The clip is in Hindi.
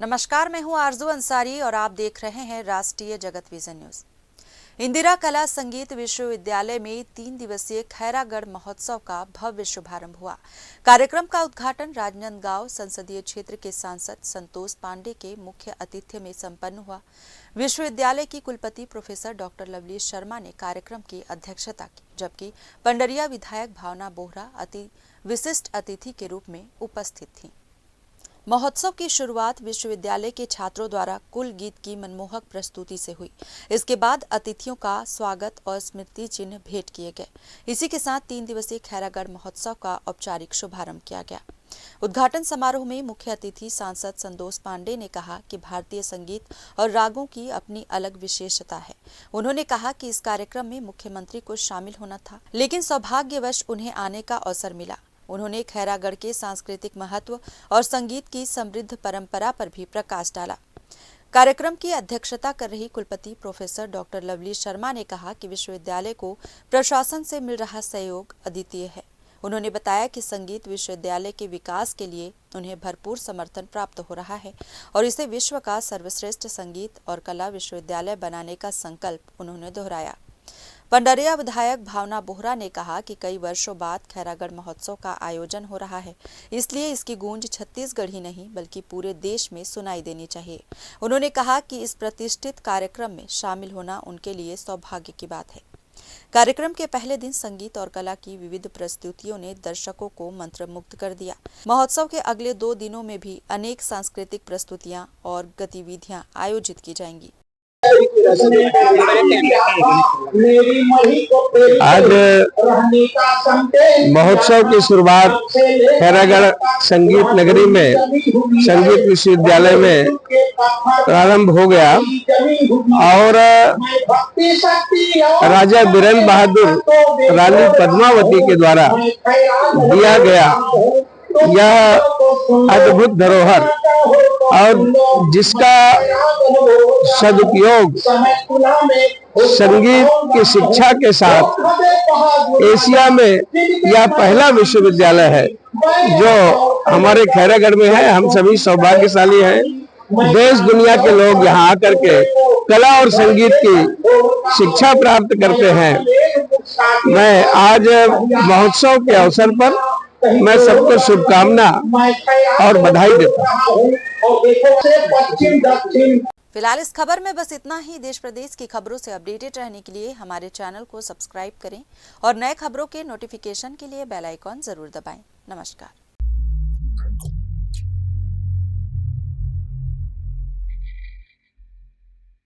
नमस्कार, मैं हूं आरजू अंसारी और आप देख रहे हैं राष्ट्रीय जगत विजन न्यूज। इंदिरा कला संगीत विश्वविद्यालय में 3 दिवसीय खैरागढ़ महोत्सव का भव्य शुभारंभ हुआ। कार्यक्रम का उद्घाटन राजनांदगांव संसदीय क्षेत्र के सांसद संतोष पांडे के मुख्य आतिथ्य में संपन्न हुआ। विश्वविद्यालय की कुलपति प्रोफेसर डॉक्टर लवलीश शर्मा ने कार्यक्रम की अध्यक्षता की, जबकि पंडरिया विधायक भावना बोहरा अति विशिष्ट अतिथि के रूप में उपस्थित थीं। महोत्सव की शुरुआत विश्वविद्यालय के छात्रों द्वारा कुल गीत की मनमोहक प्रस्तुति से हुई। इसके बाद अतिथियों का स्वागत और स्मृति चिन्ह भेंट किए गए। इसी के साथ 3 दिवसीय खैरागढ़ महोत्सव का औपचारिक शुभारंभ किया गया। उद्घाटन समारोह में मुख्य अतिथि सांसद संतोष पांडे ने कहा कि भारतीय संगीत और रागों की अपनी अलग विशेषता है। उन्होंने कहा कि इस कार्यक्रम में मुख्यमंत्री को शामिल होना था, लेकिन सौभाग्यवश उन्हें आने का अवसर मिला। उन्होंने खैरागढ़ के सांस्कृतिक महत्व और संगीत की समृद्ध परंपरा पर भी प्रकाश डाला। कार्यक्रम की अध्यक्षता कर रही कुलपति प्रोफेसर डॉक्टर लवलीश शर्मा ने कहा कि विश्वविद्यालय को प्रशासन से मिल रहा सहयोग अद्वितीय है। उन्होंने बताया कि संगीत विश्वविद्यालय के विकास के लिए उन्हें भरपूर समर्थन प्राप्त हो रहा है और इसे विश्व का सर्वश्रेष्ठ संगीत और कला विश्वविद्यालय बनाने का संकल्प उन्होंने दोहराया। पंडरिया विधायक भावना बोहरा ने कहा कि कई वर्षों बाद खैरागढ़ महोत्सव का आयोजन हो रहा है, इसलिए इसकी गूंज छत्तीसगढ़ ही नहीं बल्कि पूरे देश में सुनाई देनी चाहिए। उन्होंने कहा कि इस प्रतिष्ठित कार्यक्रम में शामिल होना उनके लिए सौभाग्य की बात है। कार्यक्रम के पहले दिन संगीत और कला की विविध प्रस्तुतियों ने दर्शकों को मंत्रमुग्ध कर दिया। महोत्सव के अगले 2 दिनों में भी अनेक सांस्कृतिक प्रस्तुतियां और गतिविधियां आयोजित की जाएंगी। आज महोत्सव की शुरुआत खैरागढ़ संगीत नगरी में संगीत विश्वविद्यालय में प्रारंभ हो गया और राजा बीरेंद्र बहादुर रानी पद्मावती के द्वारा दिया गया यह अद्भुत धरोहर और जिसका सदुपयोग संगीत की शिक्षा के साथ एशिया में यह पहला विश्वविद्यालय है जो हमारे खैरागढ़ में है। हम सभी सौभाग्यशाली हैं। देश दुनिया के लोग यहाँ आकर के कला और संगीत की शिक्षा प्राप्त करते हैं। मैं आज महोत्सव के अवसर पर मैं सबको शुभकामना और बधाई देता हूँ। फिलहाल इस खबर में बस इतना ही। देश प्रदेश की खबरों से अपडेटेड रहने के लिए हमारे चैनल को सब्सक्राइब करें और नए खबरों के नोटिफिकेशन के लिए बेल आइकॉन जरूर दबाएं। नमस्कार।